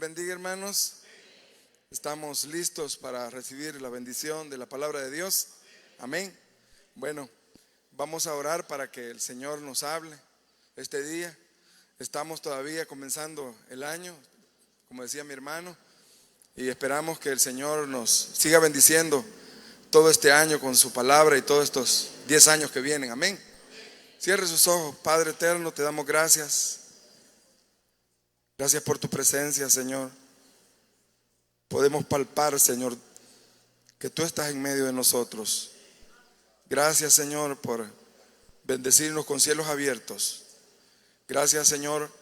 bendiga, hermanos. Estamos listos para recibir la bendición de la palabra de Dios. Amén. Bueno, vamos a orar para que el Señor nos hable este día. Estamos todavía comenzando el año, como decía mi hermano, y esperamos que el Señor nos siga bendiciendo todo este año con su palabra y todos estos 10 años que vienen. Amén. Cierre sus ojos. Padre eterno, te damos gracias. Gracias por tu presencia, Señor. Podemos palpar, Señor, que tú estás en medio de nosotros. Gracias, Señor, por bendecirnos con cielos abiertos. Gracias, Señor,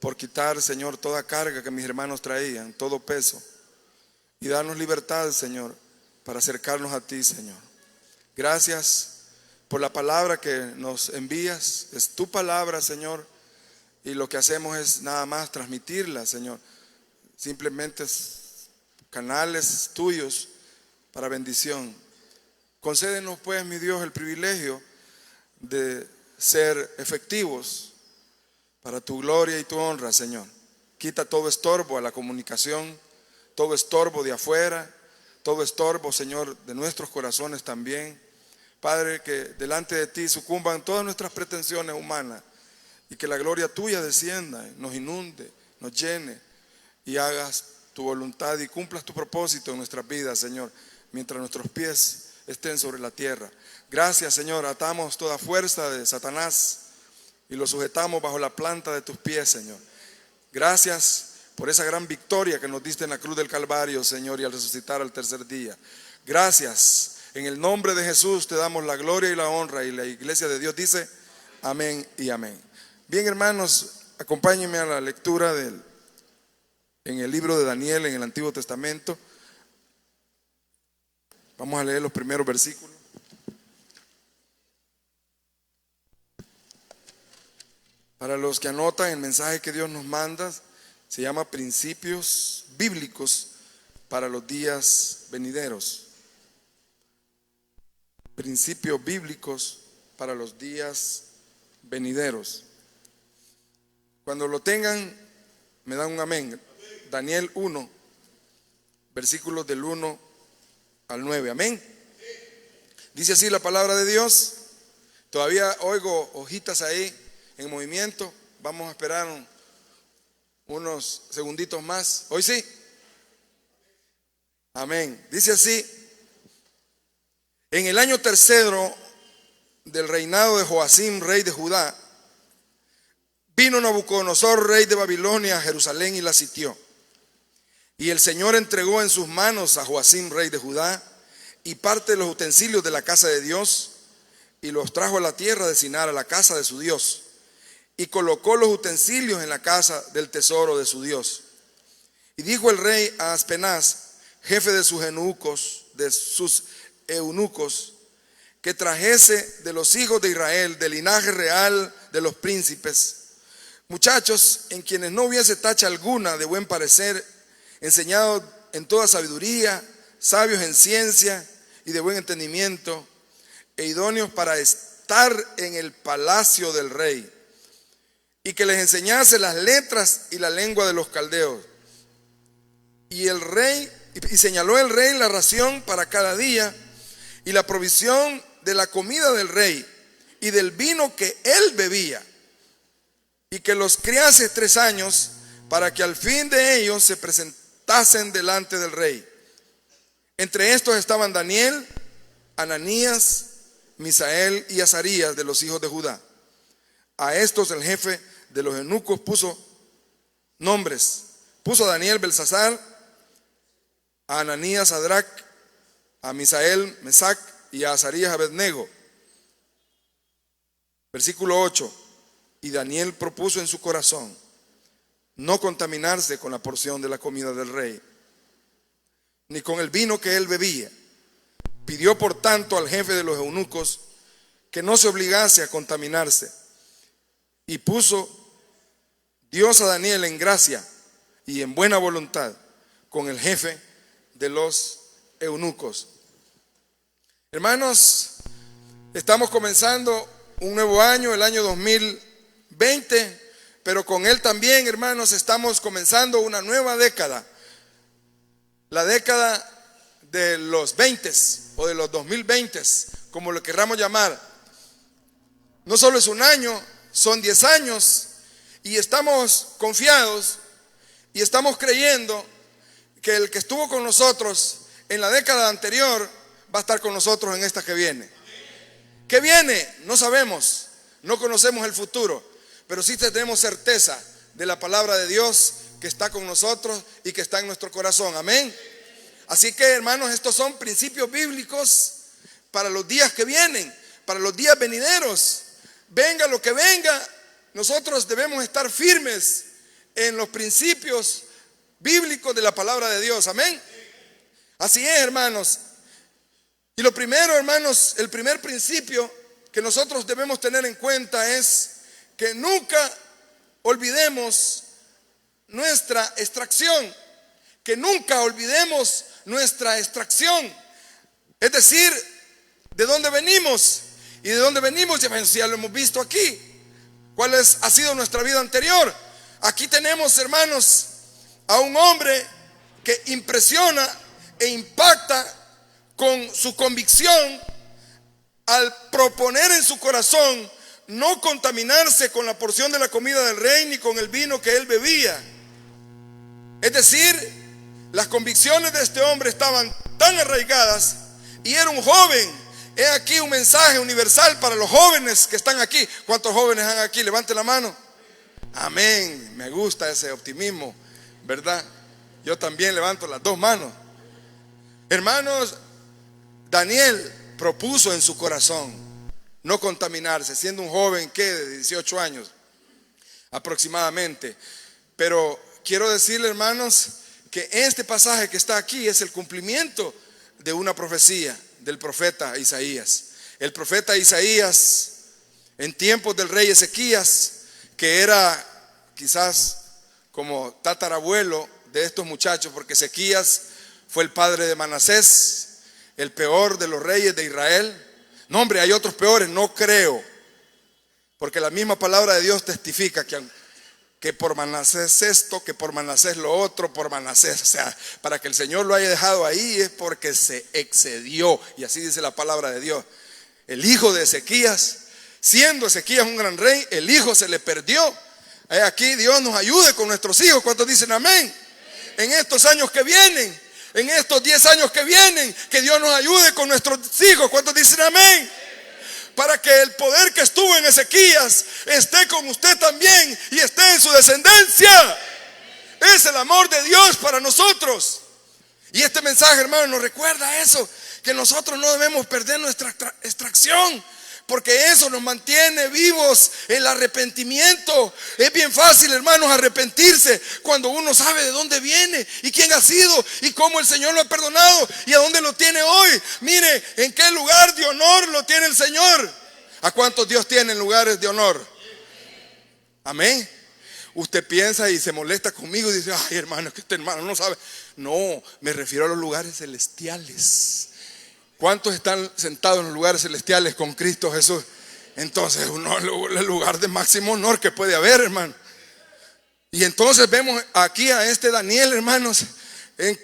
por quitar, Señor, toda carga que mis hermanos traían, todo peso, y darnos libertad, Señor, para acercarnos a ti, Señor. Gracias por la palabra que nos envías. Es tu palabra, Señor, y lo que hacemos es nada más transmitirla, Señor. Simplemente es canales tuyos para bendición. Concédenos, pues, mi Dios, el privilegio de ser efectivos para tu gloria y tu honra, Señor. Quita todo estorbo a la comunicación, todo estorbo de afuera, todo estorbo, Señor, de nuestros corazones también. Padre, que delante de ti sucumban todas nuestras pretensiones humanas y que la gloria tuya descienda, nos inunde, nos llene y hagas tu voluntad y cumplas tu propósito en nuestras vidas, Señor, mientras nuestros pies estén sobre la tierra. Gracias, Señor. Atamos toda fuerza de Satanás y lo sujetamos bajo la planta de tus pies, Señor. Gracias por esa gran victoria que nos diste en la cruz del Calvario, Señor, y al resucitar al tercer día. Gracias. En el nombre de Jesús te damos la gloria y la honra, y la iglesia de Dios dice amén y amén. Bien, hermanos, acompáñenme a la lectura en el libro de Daniel, en el Antiguo Testamento. Vamos a leer los primeros versículos. Para los que anotan, el mensaje que Dios nos manda se llama Principios Bíblicos para los días venideros. Principios bíblicos para los días venideros. Cuando lo tengan, me dan un amén. Daniel 1, versículos del 1 al 9. Amén. Dice así la palabra de Dios. Todavía oigo hojitas ahí en movimiento. Vamos a esperar unos segunditos más. Hoy sí. Amén. Dice así: en el año tercero del reinado de Joacim, rey de Judá, vino Nabucodonosor, rey de Babilonia, a Jerusalén y la sitió. Y el Señor entregó en sus manos a Joacim, rey de Judá, y parte de los utensilios de la casa de Dios, y los trajo a la tierra de Sinar, a la casa de su Dios, y colocó los utensilios en la casa del tesoro de su Dios. Y dijo el rey a Aspenaz, jefe de sus eunucos, que trajese de los hijos de Israel, del linaje real de los príncipes, muchachos en quienes no hubiese tacha alguna, de buen parecer, enseñados en toda sabiduría, sabios en ciencia y de buen entendimiento, e idóneos para estar en el palacio del rey, y que les enseñase las letras y la lengua de los caldeos. Y señaló el rey la ración para cada día y la provisión de la comida del rey y del vino que él bebía, y que los criase 3 años, para que al fin de ellos se presentasen delante del rey. Entre estos estaban Daniel, Ananías, Misael y Azarías, de los hijos de Judá. A estos el jefe de los eunucos puso nombres. Puso a Daniel Belsasar, a Ananías Sadrac, a Misael Mesac y a Azarías Abednego. Versículo 8. Y Daniel propuso en su corazón no contaminarse con la porción de la comida del rey, ni con el vino que él bebía. Pidió por tanto al jefe de los eunucos que no se obligase a contaminarse. Y puso Dios a Daniel en gracia y en buena voluntad con el jefe de los eunucos. Hermanos, estamos comenzando un nuevo año, el año 2020, pero con él también, hermanos, estamos comenzando una nueva década. La década de los 20 o de los 2020, como lo querramos llamar. No solo es un año, son 10 años, y estamos confiados y estamos creyendo que el que estuvo con nosotros en la década anterior va a estar con nosotros en esta que viene. ¿Qué viene? No sabemos, no conocemos el futuro, pero sí tenemos certeza de la palabra de Dios que está con nosotros y que está en nuestro corazón. Amén. Así que, hermanos, estos son principios bíblicos para los días que vienen, para los días venideros. Venga lo que venga, nosotros debemos estar firmes en los principios bíblicos de la palabra de Dios. Amén. Así es, hermanos. Y lo primero, hermanos, el primer principio que nosotros debemos tener en cuenta es que nunca olvidemos nuestra extracción. Que nunca olvidemos nuestra extracción. Es decir, de dónde venimos. Y de dónde venimos, ya lo hemos visto aquí. ¿Cuál ha sido nuestra vida anterior? Aquí tenemos, hermanos, a un hombre que impresiona e impacta con su convicción al proponer en su corazón no contaminarse con la porción de la comida del rey ni con el vino que él bebía. Es decir, las convicciones de este hombre estaban tan arraigadas y era un joven. He aquí un mensaje universal para los jóvenes que están aquí. ¿Cuántos jóvenes han aquí? Levante la mano. Amén. Me gusta ese optimismo, ¿verdad? Yo también levanto las dos manos. Hermanos, Daniel propuso en su corazón no contaminarse, siendo un joven que de 18 años aproximadamente. Pero quiero decirle, hermanos, que este pasaje que está aquí es el cumplimiento de una profecía del profeta Isaías. El profeta Isaías, en tiempos del rey Ezequías, que era quizás como tatarabuelo de estos muchachos, porque Ezequías fue el padre de Manasés, el peor de los reyes de Israel. No, hombre, hay otros peores, no creo, porque la misma palabra de Dios testifica que por Manasés esto, que por Manasés lo otro, por Manasés, o sea, para que el Señor lo haya dejado ahí es porque se excedió, y así dice la palabra de Dios. El hijo de Ezequías, siendo Ezequías un gran rey, el hijo se le perdió. Aquí Dios nos ayude con nuestros hijos. ¿Cuántos dicen amén? En estos años que vienen, en estos 10 años que vienen, que Dios nos ayude con nuestros hijos. ¿Cuántos dicen amén? Para que el poder que estuvo en Ezequías esté con usted también y esté en su descendencia. Es el amor de Dios para nosotros. Y este mensaje, hermano, nos recuerda eso, que nosotros no debemos perder nuestra extracción, porque eso nos mantiene vivos. El arrepentimiento es bien fácil, hermanos, arrepentirse cuando uno sabe de dónde viene y quién ha sido y cómo el Señor lo ha perdonado y a dónde lo tiene hoy. Mire, en qué lugar de honor lo tiene el Señor. ¿A cuántos Dios tiene en lugares de honor? Amén. Usted piensa y se molesta conmigo y dice: ay, hermano, que este hermano no sabe. No, me refiero a los lugares celestiales. ¿Cuántos están sentados en los lugares celestiales con Cristo Jesús? Entonces, el lugar de máximo honor que puede haber, hermano. Y entonces vemos aquí a este Daniel, hermanos,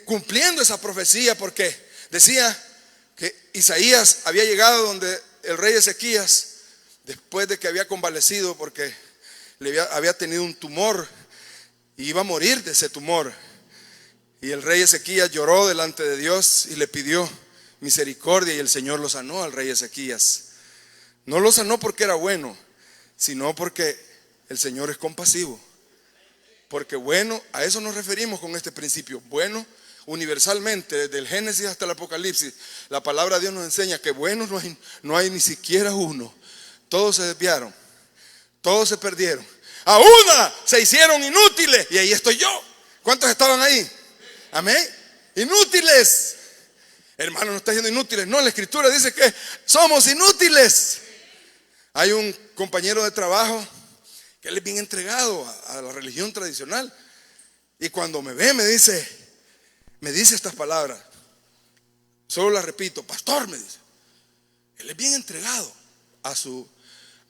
cumpliendo esa profecía, porque decía que Isaías había llegado donde el rey Ezequías, después de que había convalecido porque había tenido un tumor y iba a morir de ese tumor. Y el rey Ezequías lloró delante de Dios y le pidió misericordia, y el Señor lo sanó al rey Ezequías. No lo sanó porque era bueno, sino porque el Señor es compasivo. Porque bueno, a eso nos referimos con este principio. Bueno, universalmente, desde el Génesis hasta el Apocalipsis, la palabra de Dios nos enseña que buenos no hay ni siquiera uno. Todos se desviaron, todos se perdieron, a una se hicieron inútiles, y ahí estoy yo. ¿Cuántos estaban ahí? Amén. Inútiles. Hermano, no está diciendo inútiles. No, la escritura dice que somos inútiles. Hay un compañero de trabajo que él es bien entregado a la religión tradicional, y cuando me ve me dice estas palabras. Solo las repito: pastor, me dice. Él es bien entregado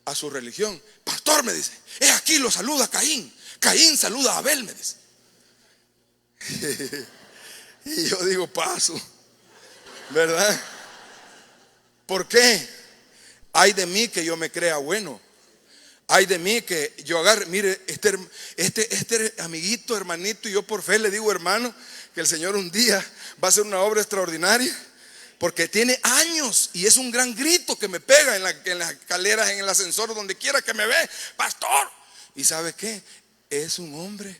a su religión. Pastor, me dice, aquí lo saluda Caín. Caín saluda a Abel, me dice. Y yo digo, paso, ¿verdad? ¿Por qué? Ay de mí que yo me crea bueno. Ay de mí que yo agarre, mire, este amiguito, hermanito, y yo por fe le digo, hermano, que el Señor un día va a hacer una obra extraordinaria, porque tiene años y es un gran grito que me pega en las escaleras, en el ascensor, donde quiera que me ve, pastor. ¿Y sabe qué? Es un hombre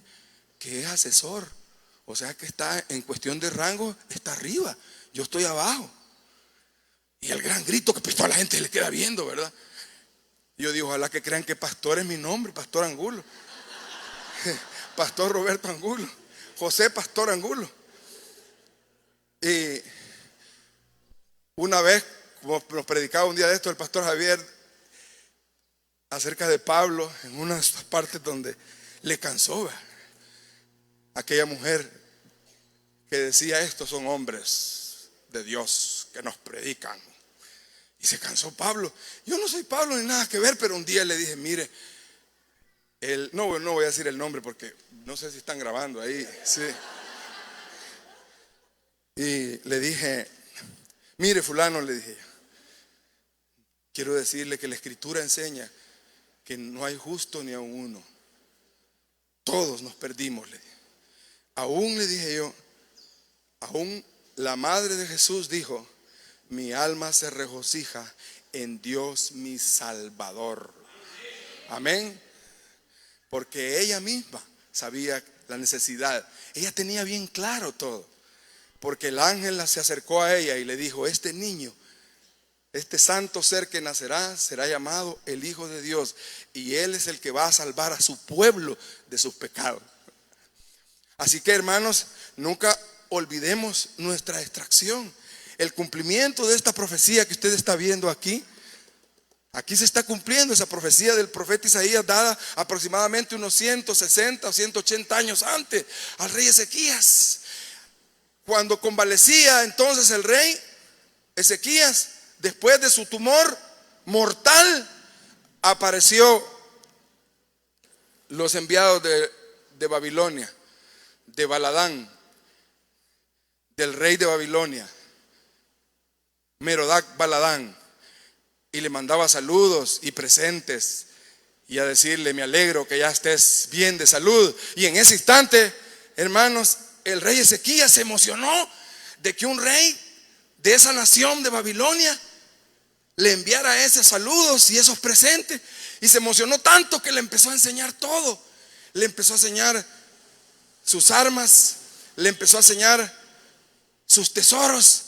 que es asesor, o sea que está en cuestión de rango, está arriba, yo estoy abajo. Y el gran grito que pues toda la gente le queda viendo, ¿verdad? Yo digo, ojalá que crean que pastor es mi nombre, Pastor Angulo. Pastor Roberto Angulo, José Pastor Angulo. Y una vez, como nos predicaba un día de esto el pastor Javier acerca de Pablo, en una de estas partes donde le cansó aquella mujer que decía, estos son hombres de Dios que nos predican. Y se cansó Pablo. Yo no soy Pablo ni nada que ver, pero un día le dije, mire, no voy a decir el nombre porque no sé si están grabando ahí. Sí. Y le dije, mire fulano, le dije, quiero decirle que la Escritura enseña que no hay justo ni aun uno. Todos nos perdimos, le dije. Aún le dije yo, aún la madre de Jesús dijo, mi alma se regocija en Dios mi Salvador. Amén. Porque ella misma sabía la necesidad. Ella tenía bien claro todo. Porque el ángel se acercó a ella y le dijo, este niño, este santo ser que nacerá, será llamado el Hijo de Dios. Y él es el que va a salvar a su pueblo de sus pecados. Así que, hermanos, nunca olvidemos nuestra extracción. El cumplimiento de esta profecía que usted está viendo aquí se está cumpliendo esa profecía del profeta Isaías, dada aproximadamente unos 160 o 180 años antes al rey Ezequías. Cuando convalecía entonces el rey Ezequías, después de su tumor mortal, apareció los enviados de Babilonia, de Baladán, del rey de Babilonia, Merodac Baladán, y le mandaba saludos y presentes y a decirle, me alegro que ya estés bien de salud. Y en ese instante, hermanos, el rey Ezequías se emocionó de que un rey de esa nación de Babilonia le enviara esos saludos y esos presentes, y se emocionó tanto que le empezó a enseñar todo. Le empezó a enseñar sus armas, le empezó a enseñar sus tesoros.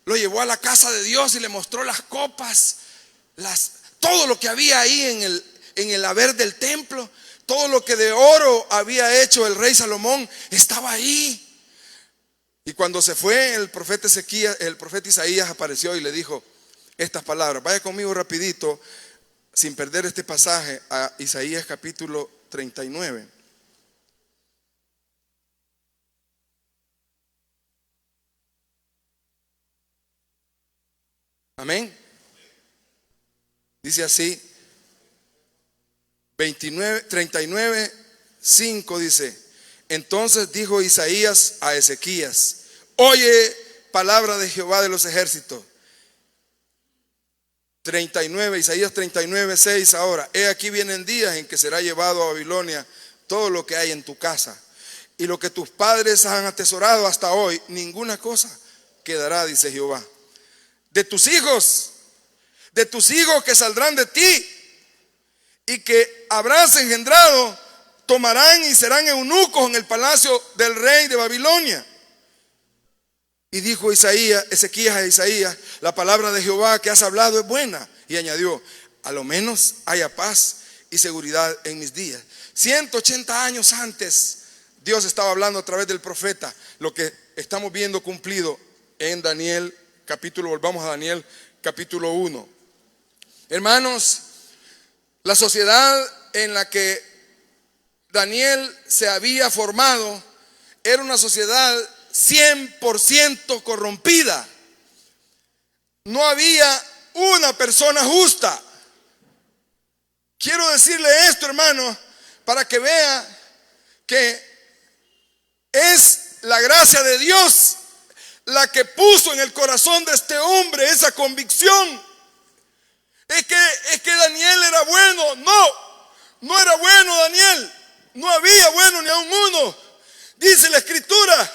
Lo llevó a la casa de Dios y le mostró las copas, todo lo que había ahí en el haber del templo, todo lo que de oro había hecho el rey Salomón estaba ahí. Y cuando se fue el profeta Isaías apareció y le dijo estas palabras. Vaya conmigo rapidito, sin perder este pasaje, a Isaías capítulo 39. Amén. Dice así, 39, 5 dice, entonces dijo Isaías a Ezequías, oye palabra de Jehová de los ejércitos. 39, Isaías 39, 6 ahora, he aquí vienen días en que será llevado a Babilonia todo lo que hay en tu casa, y lo que tus padres han atesorado hasta hoy, ninguna cosa quedará, dice Jehová. De tus hijos que saldrán de ti y que habrás engendrado, tomarán y serán eunucos en el palacio del rey de Babilonia. Y dijo Ezequías a Isaías, la palabra de Jehová que has hablado es buena. Y añadió, a lo menos haya paz y seguridad en mis días. 180 años antes, Dios estaba hablando a través del profeta, lo que estamos viendo cumplido en Daniel capítulo, volvamos a Daniel capítulo 1. Hermanos, la sociedad en la que Daniel se había formado era una sociedad 100% corrompida. No había una persona justa. Quiero decirle esto, hermano, para que vea que es la gracia de Dios la que puso en el corazón de este hombre esa convicción. Es que Daniel era bueno. No era bueno Daniel. No había bueno ni aun uno. Dice la escritura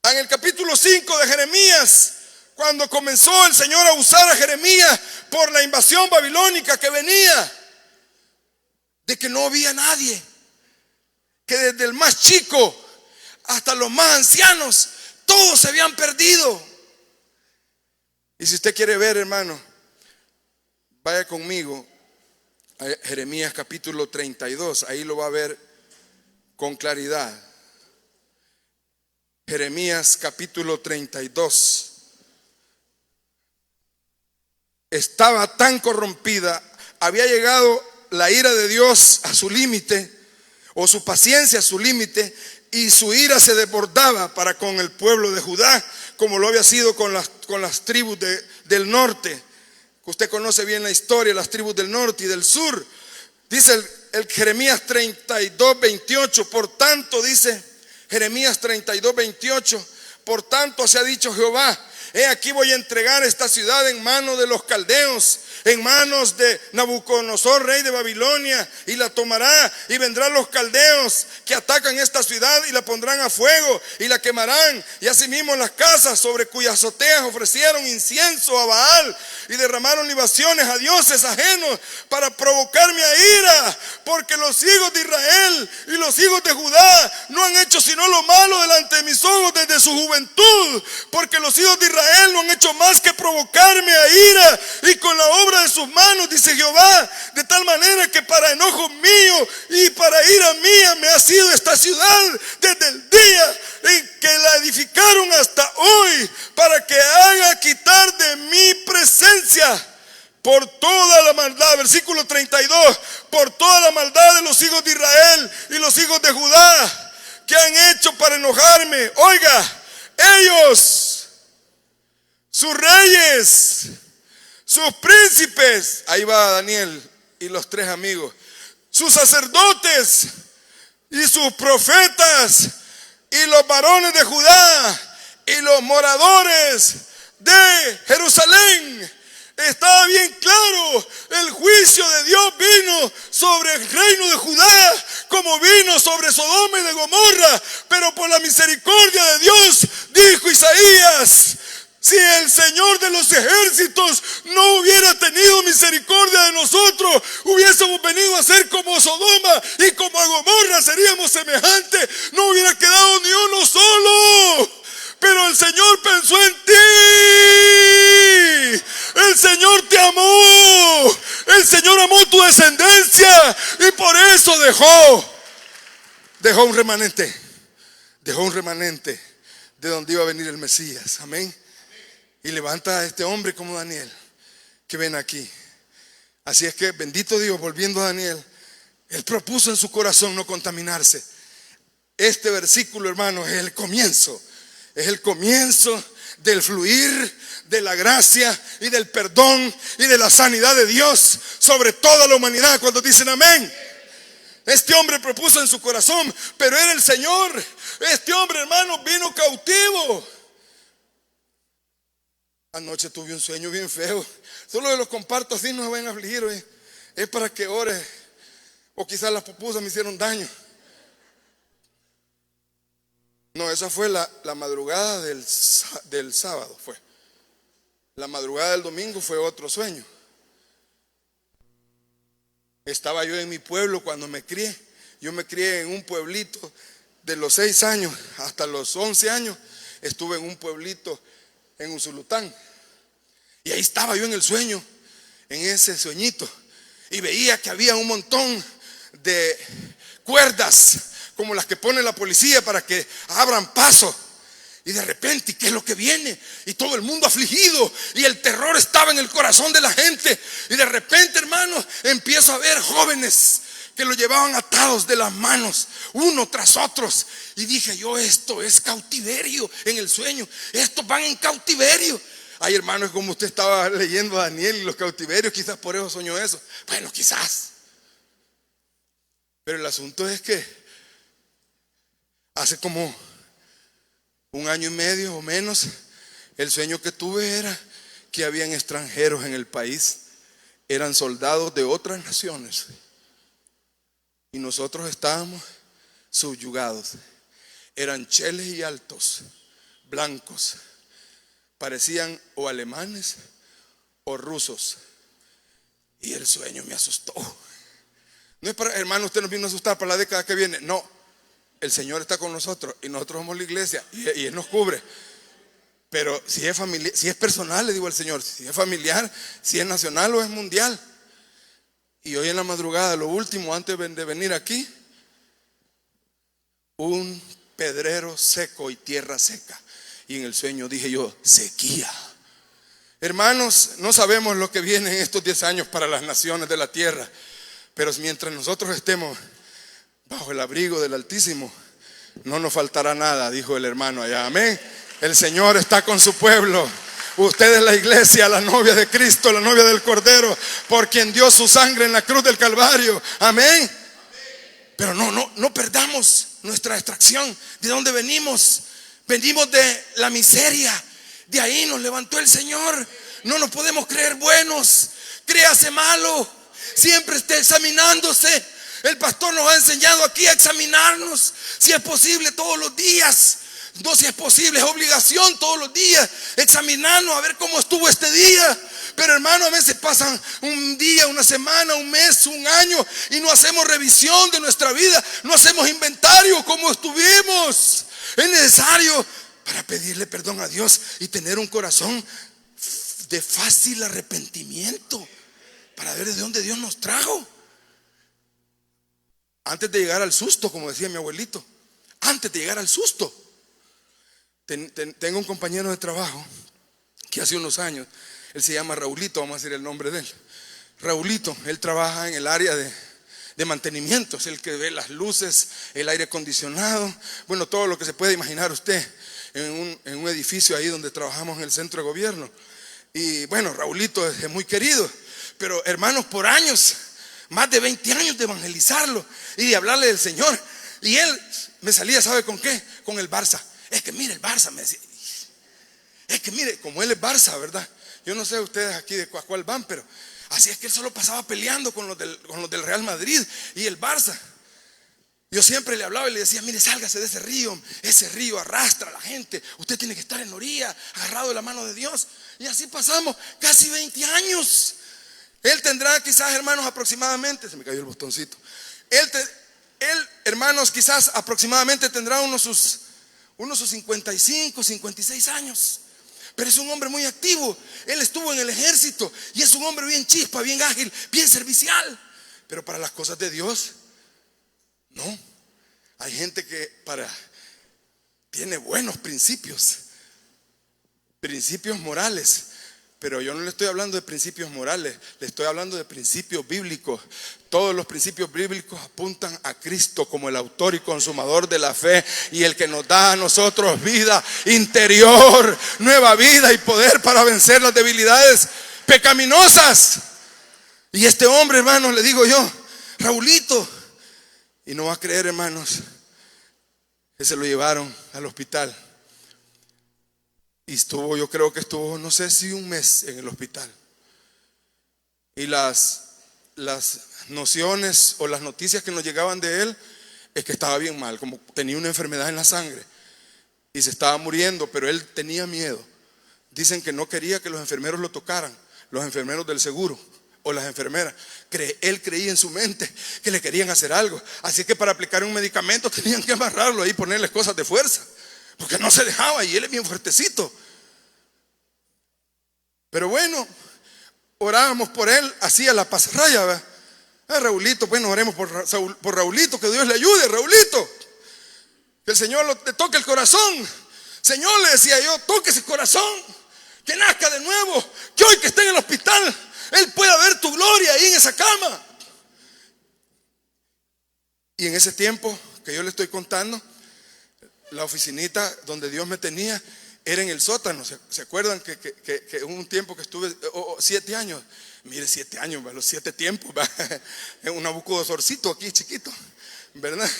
en el capítulo 5 de Jeremías, cuando comenzó el Señor a usar a Jeremías por la invasión babilónica que venía, de que no había nadie, que desde el más chico hasta los más ancianos, todos se habían perdido. Y si usted quiere ver, hermano, vaya conmigo a Jeremías capítulo 32, ahí lo va a ver con claridad. Jeremías capítulo 32. Estaba tan corrompida, había llegado la ira de Dios a su límite, o su paciencia a su límite, y su ira se desbordaba para con el pueblo de Judá, como lo había sido con las tribus del norte. Usted conoce bien la historia, las tribus del norte y del sur. Dice el Jeremías 32, 28, por tanto, dice Jeremías 32, 28, por tanto se ha dicho Jehová, he aquí voy a entregar esta ciudad en manos de los caldeos, en manos de Nabucodonosor, rey de Babilonia, y la tomará, y vendrán los caldeos que atacan esta ciudad y la pondrán a fuego y la quemarán, y asimismo las casas sobre cuyas azoteas ofrecieron incienso a Baal y derramaron libaciones a dioses ajenos para provocarme a ira, porque los hijos de Israel y los hijos de Judá no han hecho sino lo malo delante de mis ojos desde su juventud, porque los hijos de Israel no han hecho más que provocarme a ira y con la obra de sus manos, dice Jehová, de tal manera que para enojo mío y para ira mía me ha sido esta ciudad desde el día en que la edificaron hasta hoy, para que haga quitar de mi presencia por toda la maldad, versículo 32, por toda la maldad de los hijos de Israel y los hijos de Judá que han hecho para enojarme. Oiga, ellos, sus reyes, sus príncipes, ahí va Daniel y los tres amigos, sus sacerdotes y sus profetas y los varones de Judá y los moradores de Jerusalén. Estaba bien claro, el juicio de Dios vino sobre el reino de Judá como vino sobre Sodoma y de Gomorra, pero por la misericordia de Dios, dijo Isaías, si el Señor de los ejércitos no hubiera tenido misericordia de nosotros, hubiésemos venido a ser como Sodoma y como a Gomorra seríamos semejantes, no hubiera quedado ni uno solo. Pero el Señor pensó en ti, el Señor te amó, el Señor amó tu descendencia y por eso dejó un remanente de donde iba a venir el Mesías, amén. Y levanta a este hombre como Daniel, que ven aquí. Así es que bendito Dios, volviendo a Daniel, él propuso en su corazón no contaminarse. Este versículo, hermano, es el comienzo del fluir de la gracia y del perdón y de la sanidad de Dios sobre toda la humanidad. Cuando dicen amén. Este hombre propuso en su corazón, pero era el Señor. Este hombre, hermano, vino cautivo. Anoche tuve un sueño bien feo. Solo los comparto así, no se vayan a afligir hoy. Es para que ore. O quizás las pupusas me hicieron daño. No, esa fue la madrugada del sábado fue. La madrugada del domingo fue otro sueño. Estaba yo en mi pueblo cuando me crié. Yo me crié en un pueblito de los 6 años hasta los 11 años. Estuve en un pueblito en Usulután. Y ahí estaba yo en el sueño, en ese sueñito. Y veía que había un montón de cuerdas como las que pone la policía para que abran paso. Y de repente, ¿qué es lo que viene? Y todo el mundo afligido, y el terror estaba en el corazón de la gente. Y de repente, hermanos, empiezo a ver jóvenes que lo llevaban atados de las manos, uno tras otros. Y dije yo, esto es cautiverio en el sueño. Estos van en cautiverio. Hay hermanos, como usted estaba leyendo a Daniel y los cautiverios, quizás por eso soñó eso. Bueno, quizás. Pero el asunto es que hace como 1 año y medio o menos, el sueño que tuve era que habían extranjeros en el país. Eran soldados de otras naciones. Y nosotros estábamos subyugados. Eran cheles y altos, blancos. Parecían o alemanes o rusos. Y el sueño me asustó. No es para, hermano, usted nos vino a asustar para la década que viene. No, el Señor está con nosotros y nosotros somos la iglesia y Él nos cubre. Pero si es familiar, si es personal, le digo al Señor, si es familiar, si es nacional o es mundial. Y hoy en la madrugada, lo último, antes de venir aquí, un pedrero seco y tierra seca. Y en el sueño dije yo, sequía. Hermanos, no sabemos lo que viene en estos 10 años para las naciones de la tierra. Pero mientras nosotros estemos bajo el abrigo del Altísimo, no nos faltará nada, dijo el hermano allá. Amén. El Señor está con su pueblo. Usted es la iglesia, la novia de Cristo, la novia del Cordero, por quien dio su sangre en la cruz del Calvario. Amén. Pero no perdamos nuestra extracción. ¿De dónde venimos? Venimos de la miseria. De ahí nos levantó el Señor. No nos podemos creer buenos. Créase malo. Siempre esté examinándose. El pastor nos ha enseñado aquí a examinarnos. Si es posible todos los días. No, si es posible, es obligación todos los días examinarnos a ver cómo estuvo este día. Pero hermano, a veces pasan un día, una semana, un mes, un año y no hacemos revisión de nuestra vida. No hacemos inventario cómo estuvimos. Es necesario para pedirle perdón a Dios y tener un corazón de fácil arrepentimiento para ver de dónde Dios nos trajo. Antes de llegar al susto, como decía mi abuelito, antes de llegar al susto. Tengo un compañero de trabajo que hace unos años, él se llama Raulito, vamos a decir el nombre de él. Raulito, él trabaja en el área de mantenimiento, es el que ve las luces, el aire acondicionado, bueno, todo lo que se puede imaginar usted en un edificio ahí donde trabajamos en el centro de gobierno. Y bueno, Raulito es muy querido, pero hermanos, por años, más de 20 años de evangelizarlo y de hablarle del Señor. Y él me salía, ¿sabe con qué? Con el Barça. Es que mire el Barça, me decía. Es que mire, como él es Barça, ¿verdad? Yo no sé ustedes aquí de cuál van, pero así es que él solo pasaba peleando con los del Real Madrid y el Barça. Yo siempre le hablaba y le decía, mire, sálgase de ese río arrastra a la gente. Usted tiene que estar en orilla, agarrado de la mano de Dios. Y así pasamos casi 20 años. Él tendrá quizás, hermanos, aproximadamente, se me cayó el botoncito. Él, hermanos, quizás aproximadamente tendrá unos sus 55, 56 años. Pero es un hombre muy activo. Él estuvo en el ejército y es un hombre bien chispa, bien ágil, bien servicial. Pero para las cosas de Dios, no. Hay gente que tiene buenos principios morales. Pero yo no le estoy hablando de principios morales, le estoy hablando de principios bíblicos. Todos los principios bíblicos apuntan a Cristo como el autor y consumador de la fe y el que nos da a nosotros vida interior, nueva vida y poder para vencer las debilidades pecaminosas. Y este hombre, hermanos, le digo yo, Raulito, y no va a creer, hermanos, que se lo llevaron al hospital. Y yo creo que estuvo, no sé si un mes en el hospital. Y las nociones o las noticias que nos llegaban de él es que estaba bien mal, como tenía una enfermedad en la sangre y se estaba muriendo, pero él tenía miedo. Dicen que no quería que los enfermeros lo tocaran, los enfermeros del seguro o las enfermeras. Él creía en su mente que le querían hacer algo. Así que para aplicar un medicamento tenían que amarrarlo ahí y ponerle cosas de fuerza. Porque no se dejaba y él es bien fuertecito. Pero bueno, orábamos por él, hacía la pasarraya, ¿verdad? Raulito, bueno, oremos por Raulito, que Dios le ayude, Raulito. Que el Señor le toque el corazón. Señor, le decía yo, toque ese corazón, que nazca de nuevo, que hoy que esté en el hospital, él pueda ver tu gloria ahí en esa cama. Y en ese tiempo que yo le estoy contando, la oficinita donde Dios me tenía era en el sótano. ¿Se acuerdan que hubo un tiempo que estuve 7 años? Mire, 7 años, los 7 tiempos, en un Nabucodosorcito aquí chiquito, ¿verdad?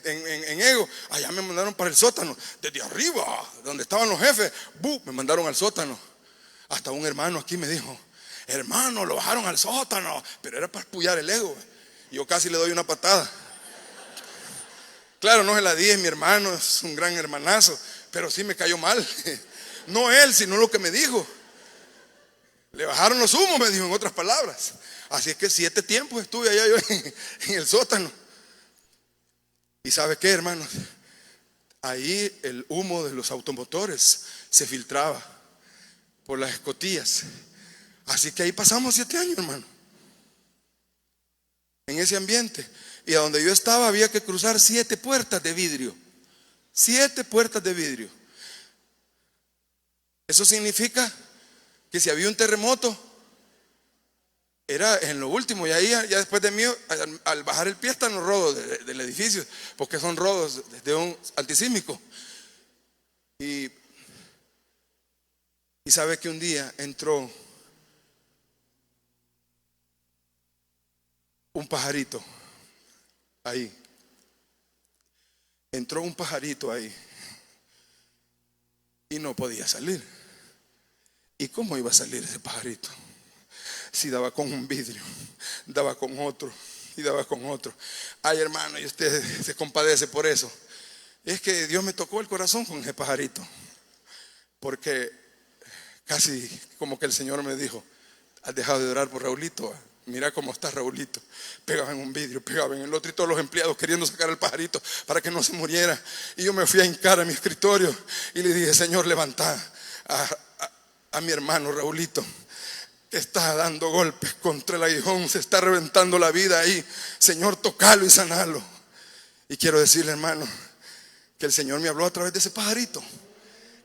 En Ego. Allá me mandaron para el sótano. Desde arriba, donde estaban los jefes, me mandaron al sótano. Hasta un hermano aquí me dijo: hermano, lo bajaron al sótano. Pero era para espullar el ego. Yo casi le doy una patada. Claro, no se la di, mi hermano es un gran hermanazo, pero sí me cayó mal. No él, sino lo que me dijo. Le bajaron los humos, me dijo, en otras palabras. Así es que 7 tiempos estuve allá yo en el sótano. ¿Y sabe qué, hermanos? Ahí el humo de los automotores se filtraba por las escotillas. Así que ahí pasamos 7 años, hermano, en ese ambiente. Y a donde yo estaba había que cruzar 7 puertas de vidrio. 7 puertas de vidrio. Eso significa que si había un terremoto, era en lo último. Y ahí, ya después de mí, al bajar el pie están los rodos del edificio, porque son rodos de un antisísmico. Y sabe que un día entró un pajarito ahí. Entró un pajarito ahí y no podía salir. ¿Y cómo iba a salir ese pajarito? Si daba con un vidrio, daba con otro y daba con otro. Ay, hermano, y usted se compadece por eso. Es que Dios me tocó el corazón con ese pajarito, porque casi como que el Señor me dijo: has dejado de orar por Raulito. Mira cómo está Raulito. Pegaba en un vidrio, pegaba en el otro, y todos los empleados queriendo sacar al pajarito para que no se muriera. Y yo me fui a hincar a mi escritorio y le dije: Señor, levanta a mi hermano Raulito, que está dando golpes contra el aguijón, se está reventando la vida ahí. Señor, tocalo y sanalo. Y quiero decirle, hermano, que el Señor me habló a través de ese pajarito.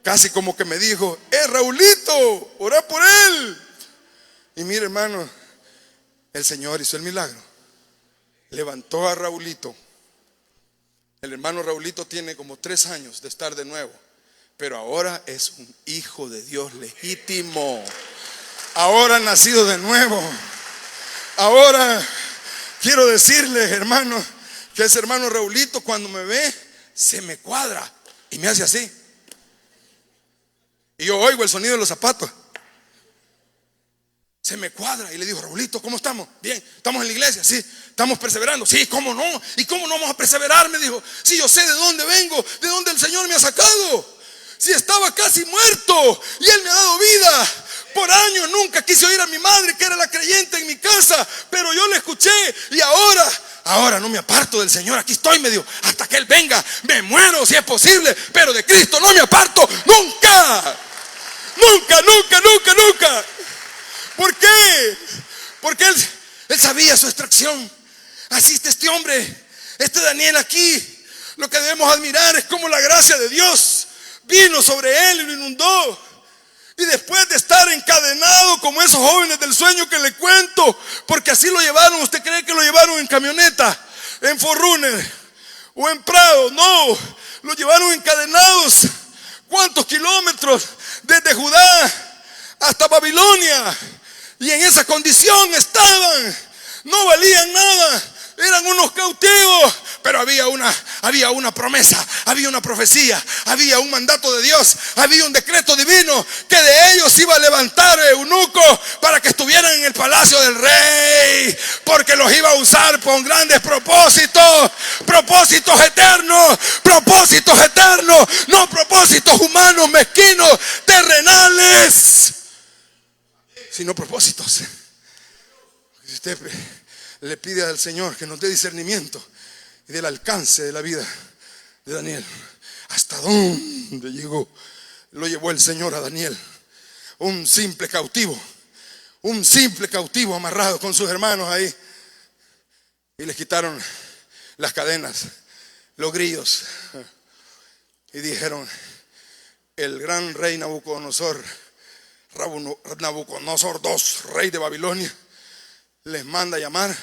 Casi como que me dijo: Raulito, ora por él. Y mire, hermano, el Señor hizo el milagro. Levantó a Raulito. El hermano Raulito tiene como 3 años de estar de nuevo, pero ahora es un hijo de Dios legítimo. Ahora nacido de nuevo. Ahora quiero decirles, hermano, que ese hermano Raulito, cuando me ve, se me cuadra y me hace así. Y yo oigo el sonido de los zapatos. Se me cuadra y le digo: Raulito, ¿cómo estamos? Bien, ¿estamos en la iglesia? Sí. ¿Estamos perseverando? Sí, ¿cómo no? ¿Y cómo no vamos a perseverar? Me dijo. Si yo sé de dónde vengo, de dónde el Señor me ha sacado. Si estaba casi muerto y Él me ha dado vida. Por años nunca quise oír a mi madre, que era la creyente en mi casa, pero yo le escuché. Y ahora no me aparto del Señor. Aquí estoy, me dijo, hasta que Él venga. Me muero si es posible, pero de Cristo no me aparto nunca. Nunca, nunca, nunca, nunca. ¿Por qué? Porque él sabía su extracción. Así está este hombre, este Daniel aquí. Lo que debemos admirar es cómo la gracia de Dios vino sobre él y lo inundó. Y después de estar encadenado como esos jóvenes del sueño que le cuento, porque así lo llevaron. ¿Usted cree que lo llevaron en camioneta, en Forerunner o en Prado? No, lo llevaron encadenados. ¿Cuántos kilómetros? Desde Judá hasta Babilonia. Y en esa condición estaban. No valían nada. Eran unos cautivos. Pero había una promesa, había una profecía, había un mandato de Dios, había un decreto divino, que de ellos iba a levantar eunucos para que estuvieran en el palacio del rey, porque los iba a usar con grandes propósitos, propósitos eternos, no propósitos humanos, mezquinos, terrenales, sino propósitos. Si usted le pide al Señor que nos dé discernimiento y del alcance de la vida de Daniel, hasta dónde llegó, lo llevó el Señor a Daniel, un simple cautivo amarrado con sus hermanos ahí, y les quitaron las cadenas, los grillos, y dijeron: el gran rey Nabucodonosor II, rey de Babilonia, les manda llamar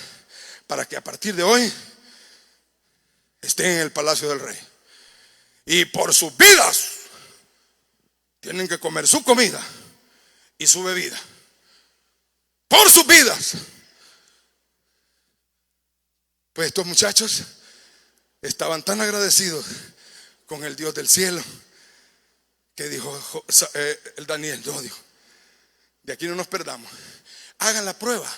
para que a partir de hoy estén en el palacio del rey, y por sus vidas tienen que comer su comida y su bebida por sus vidas. Pues estos muchachos estaban tan agradecidos con el Dios del cielo que dijo el Daniel, no, dijo, de aquí no nos perdamos, hagan la prueba,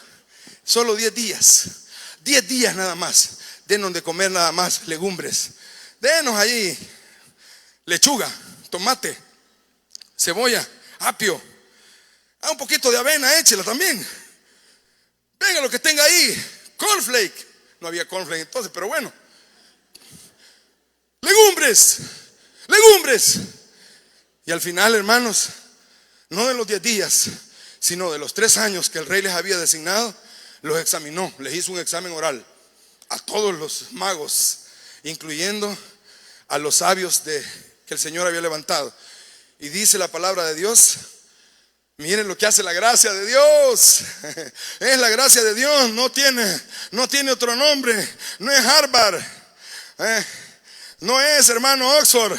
solo 10 días nada más, denos de comer nada más legumbres, denos ahí lechuga, tomate, cebolla, apio, un poquito de avena, échela también, venga lo que tenga ahí, cornflake, no había cornflake entonces, pero bueno, legumbres. Y al final, hermanos, no de los 10 días, sino de los 3 años que el rey les había designado, los examinó, les hizo un examen oral a todos los magos, incluyendo a los sabios que el Señor había levantado. Y dice la palabra de Dios, miren lo que hace la gracia de Dios. Es la gracia de Dios, no tiene otro nombre, no es Harvard, no es, hermano, Oxford,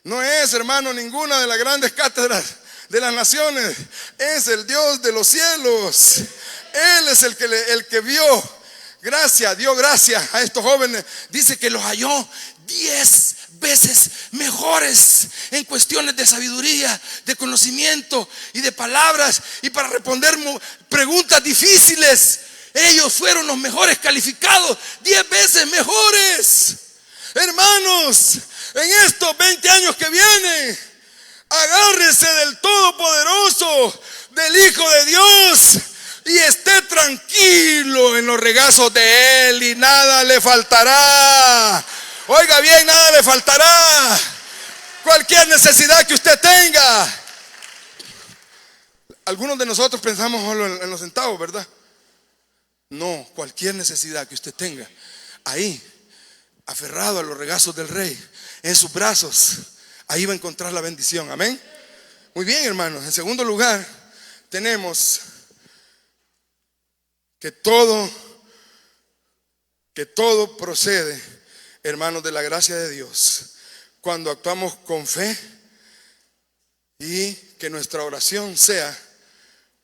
no es, hermano, ninguna de las grandes cátedras de las naciones. Es el Dios de los cielos. Él es el que dio gracia a estos jóvenes. Dice que los halló 10 veces mejores en cuestiones de sabiduría, de conocimiento y de palabras, y para responder preguntas difíciles. Ellos fueron los mejores calificados, 10 veces mejores. Hermanos, en estos 20 años que vienen, agárrese del Todopoderoso, del Hijo de Dios, y esté tranquilo en los regazos de Él, y nada le faltará. Oiga bien, nada le faltará. Cualquier necesidad que usted tenga. Algunos de nosotros pensamos solo en los centavos, ¿verdad? No, cualquier necesidad que usted tenga, ahí, aferrado a los regazos del Rey, en sus brazos, ahí va a encontrar la bendición. Amén. Muy bien, hermanos. En segundo lugar, tenemos que todo procede, hermanos, de la gracia de Dios, cuando actuamos con fe, y que nuestra oración sea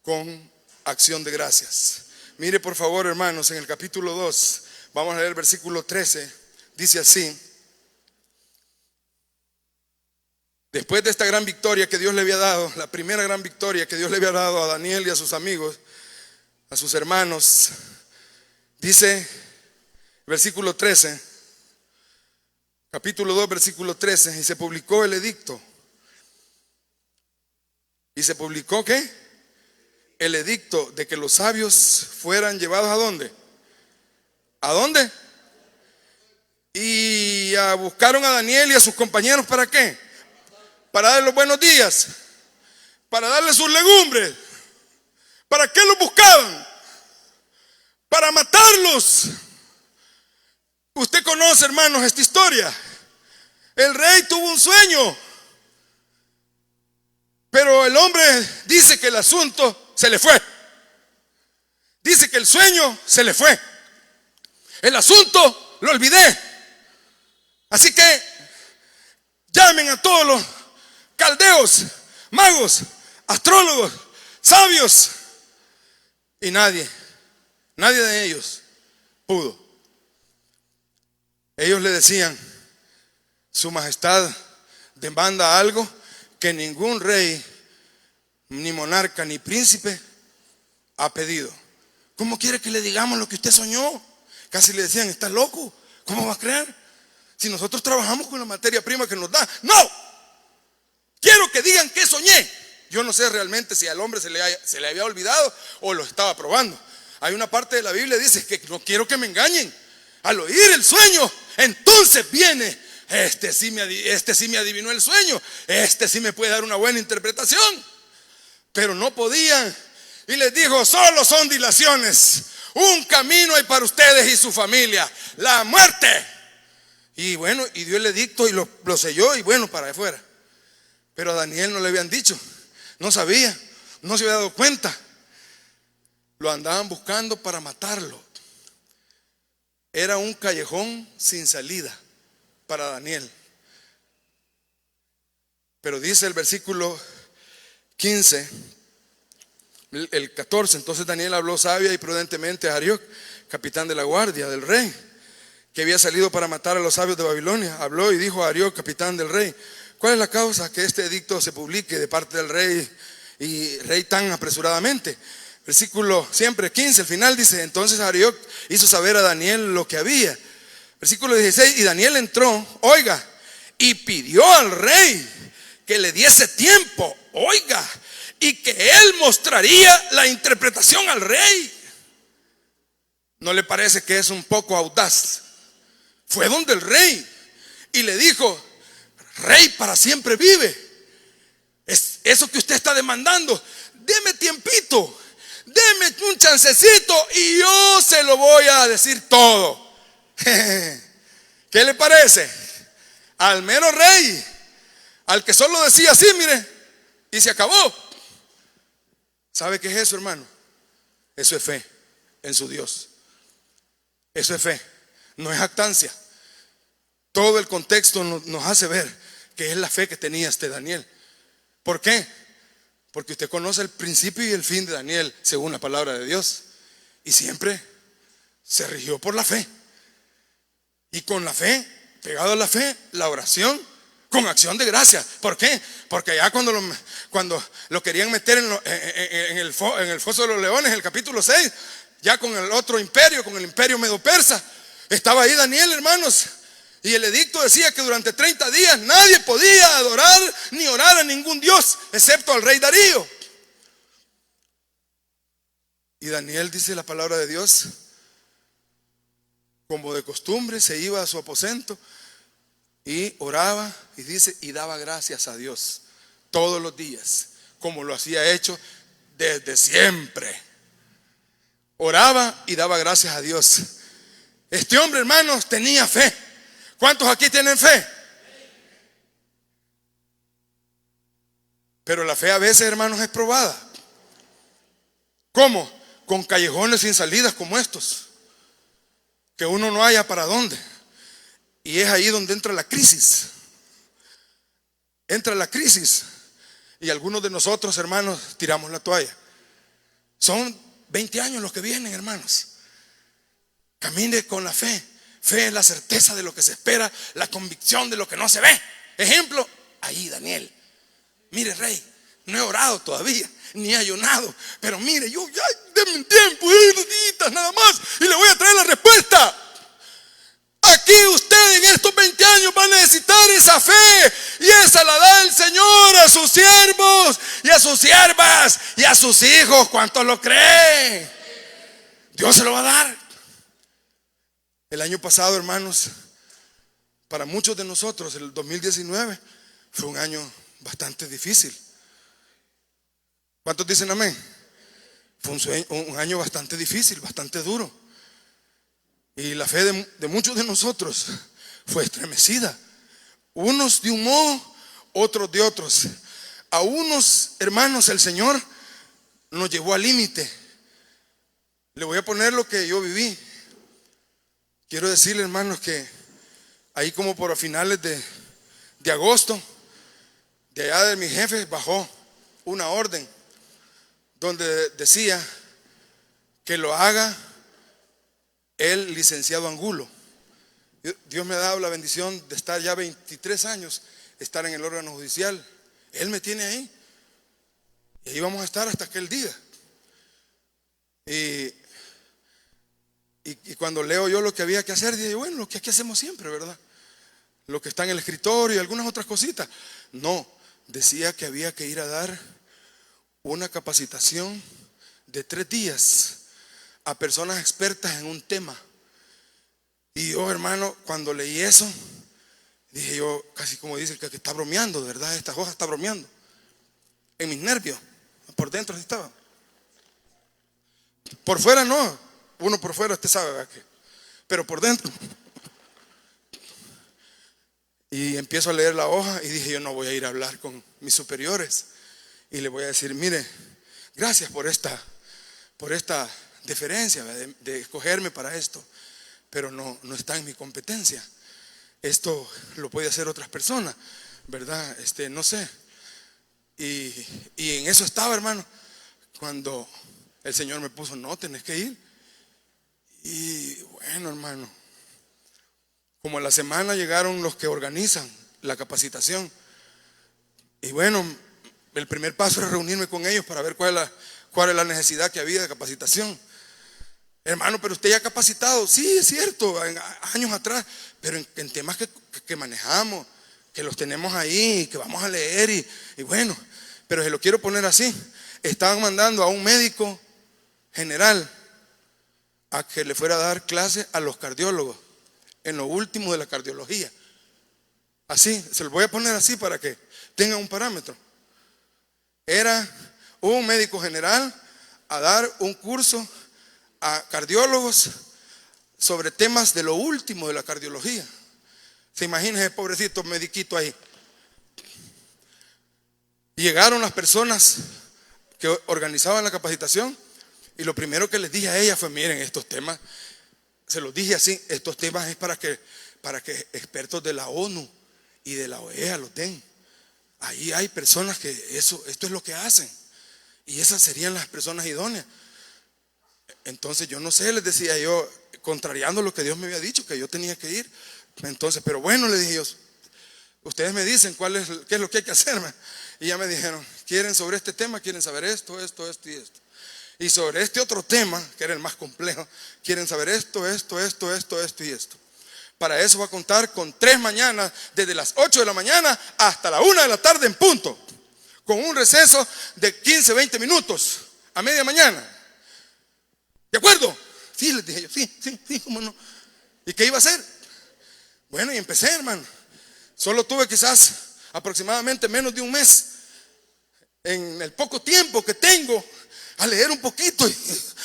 con acción de gracias. Mire, por favor, hermanos, en el capítulo 2, vamos a leer el versículo 13. Dice así: después de esta gran victoria que Dios le había dado, la primera gran victoria que Dios le había dado a Daniel y a sus amigos, a sus hermanos, dice versículo 13, capítulo 2, versículo 13, y se publicó el edicto. ¿Y se publicó qué? El edicto de que los sabios fueran llevados ¿a dónde? ¿A dónde? Y buscaron a Daniel y a sus compañeros, ¿para qué? Para darles los buenos días, para darles sus legumbres. ¿Para qué los buscaban? Para matarlos. Usted conoce, hermanos, esta historia. El rey tuvo un sueño, pero el hombre dice que el asunto se le fue. Dice que el sueño se le fue. El asunto lo olvidé. Así que llamen a todos los caldeos, magos, astrólogos, sabios, y nadie de ellos pudo. Ellos le decían: su majestad demanda algo que ningún rey, ni monarca, ni príncipe ha pedido. ¿Cómo quiere que le digamos lo que usted soñó? Casi le decían: ¿está loco? ¿Cómo va a creer? Si nosotros trabajamos con la materia prima que nos da. No, quiero que digan que soñé. Yo no sé realmente si al hombre se le había olvidado o lo estaba probando. Hay una parte de la Biblia que dice que no quiero que me engañen. Al oír el sueño, entonces viene: este sí me adivinó el sueño, este sí me puede dar una buena interpretación. Pero no podían. Y les dijo: solo son dilaciones. Un camino hay para ustedes y su familia: la muerte. Y bueno, y dio el edicto y lo selló, y bueno, para afuera. Pero a Daniel no le habían dicho, no sabía, no se había dado cuenta. Lo andaban buscando para matarlo. Era un callejón sin salida para Daniel. Pero dice el versículo 15, el 14, entonces Daniel habló sabia y prudentemente a Arioc, capitán de la guardia del rey, que había salido para matar a los sabios de Babilonia. Habló y dijo a Arioc, capitán del rey: ¿cuál es la causa que este edicto se publique de parte del rey y rey tan apresuradamente? Versículo siempre 15, al final dice: entonces Arioc hizo saber a Daniel lo que había. Versículo 16, y Daniel entró, oiga, y pidió al rey que le diese tiempo, oiga, y que él mostraría la interpretación al rey. ¿No le parece que es un poco audaz? Fue donde el rey y le dijo: rey para siempre vive, es eso que usted está demandando, deme tiempito, deme un chancecito y yo se lo voy a decir todo. ¿Qué le parece? Al mero rey, al que solo decía así, mire, y se acabó. ¿Sabe qué es eso, hermano? Eso es fe en su Dios. Eso es fe, no es jactancia. Todo el contexto nos hace ver que es la fe que tenía este Daniel. ¿Por qué? Porque usted conoce el principio y el fin de Daniel según la palabra de Dios, y siempre se rigió por la fe. Y con la fe, pegado a la fe, la oración con acción de gracia. ¿Por qué? Porque ya cuando lo querían meter en el foso de los leones, el capítulo 6, ya con el otro imperio, con el imperio medo-persa, estaba ahí Daniel, hermanos, y el edicto decía que durante 30 días nadie podía adorar ni orar a ningún dios excepto al rey Darío. Y Daniel, dice la palabra de Dios, como de costumbre se iba a su aposento y oraba, y dice, y daba gracias a Dios todos los días, como lo hacía hecho desde siempre. Oraba y daba gracias a Dios. Este hombre, hermanos, tenía fe. ¿Cuántos aquí tienen fe? Pero la fe a veces, hermanos, es probada. ¿Cómo? Con callejones sin salidas como estos, que uno no haya para dónde. Y es ahí donde entra la crisis. Entra la crisis. Y algunos de nosotros, hermanos, tiramos la toalla. Son 20 años los que vienen, hermanos. Camine con la fe. Fe es la certeza de lo que se espera, la convicción de lo que no se ve. Ejemplo, ahí Daniel. Mire, rey, no he orado todavía, ni he ayunado, pero mire, yo ya, denme un tiempo, 2 días nada más, y le voy a traer la respuesta. Aquí usted en estos 20 años va a necesitar esa fe, y esa la da el Señor a sus siervos y a sus siervas y a sus hijos. ¿Cuántos lo creen? Dios se lo va a dar. El año pasado, hermanos, para muchos de nosotros, el 2019 fue un año bastante difícil. ¿Cuántos dicen amén? Fue un año bastante difícil, bastante duro. Y la fe de muchos de nosotros fue estremecida. Unos de un modo, otros de otros. A unos, hermanos, el Señor nos llevó al límite. Le voy a poner lo que yo viví. Quiero decirle, hermanos, que ahí como por finales de agosto, de allá de mis jefes bajó una orden donde decía que lo haga el licenciado Angulo. Dios me ha dado la bendición de estar ya 23 años, estar en el órgano judicial. Él me tiene ahí. Y ahí vamos a estar hasta aquel día. Y cuando leo yo lo que había que hacer, dije, bueno, lo que aquí hacemos siempre, ¿verdad? Lo que está en el escritorio y algunas otras cositas. No, decía que había que ir a dar una capacitación de 3 días a personas expertas en un tema. Y yo, hermano, cuando leí eso, dije yo, casi como dice el que está bromeando, de verdad, esta hoja está bromeando. En mis nervios, por dentro estaba. Por fuera no. Uno por fuera, usted sabe, ¿verdad? Pero por dentro. Y empiezo a leer la hoja y dije yo, no voy a ir a hablar con mis superiores y le voy a decir, mire, gracias por esta deferencia de escogerme para esto, pero no está en mi competencia. Esto lo puede hacer otras personas. ¿verdad? No sé. Y en eso estaba, hermano, cuando el Señor me puso, no, tenés que ir. Y bueno, hermano, como a la semana llegaron los que organizan la capacitación. Y bueno, el primer paso era reunirme con ellos para ver cuál es la necesidad que había de capacitación. Hermano, pero usted ya ha capacitado. Sí, es cierto, años atrás, pero en temas que manejamos, que los tenemos ahí, que vamos a leer y bueno, pero se lo quiero poner así. Estaban mandando a un médico general a que le fuera a dar clase a los cardiólogos en lo último de la cardiología. Así, se lo voy a poner así para que tengan un parámetro. Era un médico general a dar un curso a cardiólogos sobre temas de lo último de la cardiología. Se imagina ese pobrecito mediquito ahí. Llegaron las personas que organizaban la capacitación y lo primero que les dije a ella fue: miren, estos temas, se los dije así, estos temas es para que expertos de la ONU y de la OEA los den. Ahí hay personas que esto es lo que hacen y esas serían las personas idóneas. Entonces yo no sé, les decía yo, contrariando lo que Dios me había dicho, que yo tenía que ir. Entonces, pero bueno, le dije yo, ustedes me dicen qué es lo que hay que hacer. Y ya me dijeron, quieren sobre este tema, quieren saber esto y esto. Y sobre este otro tema, que era el más complejo, quieren saber esto y esto. Para eso va a contar con 3 mañanas, desde las 8 de la mañana hasta la 1 de la tarde en punto, con un receso de 15, 20 minutos a media mañana. ¿De acuerdo? Sí, les dije yo, sí, cómo no. ¿Y qué iba a hacer? Bueno, y empecé, hermano. Solo tuve quizás aproximadamente menos de un mes, en el poco tiempo que tengo, a leer un poquito. Y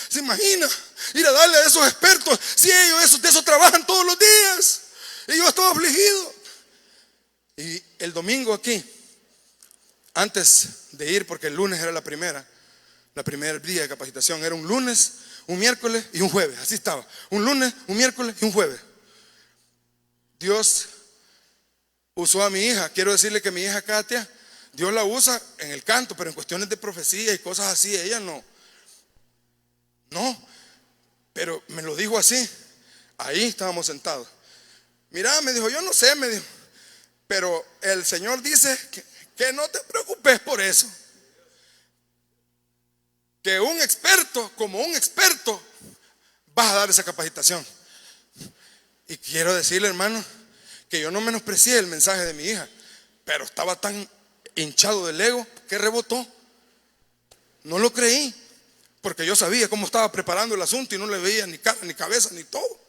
se imagina ir a darle a esos expertos, si ellos de eso trabajan todos los días, y yo estaba afligido. Y el domingo aquí, antes de ir, porque el lunes era la primera día de capacitación, era un lunes, un miércoles y un jueves, así estaba, un lunes, un miércoles y un jueves. Dios usó a mi hija. Quiero decirle que mi hija Katia, Dios la usa en el canto, pero en cuestiones de profecía y cosas así, ella no, pero me lo dijo así. Ahí estábamos sentados. Mira, me dijo, yo no sé, me dijo, pero el Señor dice que no te preocupes por eso, que como un experto vas a dar esa capacitación. Y quiero decirle, hermano, que yo no menosprecié el mensaje de mi hija, pero estaba tan hinchado del ego que rebotó. No lo creí, porque yo sabía cómo estaba preparando el asunto y no le veía ni cara, ni cabeza, ni todo.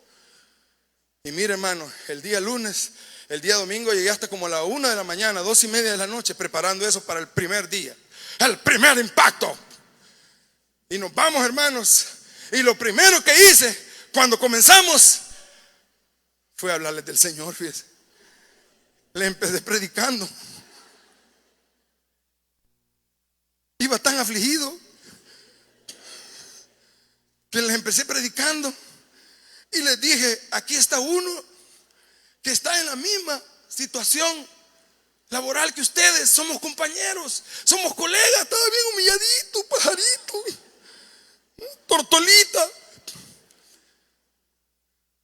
Y mire, hermano, el día lunes, el día domingo llegué hasta como a la 1 de la mañana, 2:30 de la noche, preparando eso para el primer día, el primer impacto. Y nos vamos, hermanos, y lo primero que hice cuando comenzamos fue hablarles del Señor, fíjense. Le empecé predicando. Iba tan afligido que les empecé predicando y les dije, aquí está uno que está en la misma situación laboral que ustedes. Somos compañeros, somos colegas. Estaba bien humilladito, pajarito, tortolita,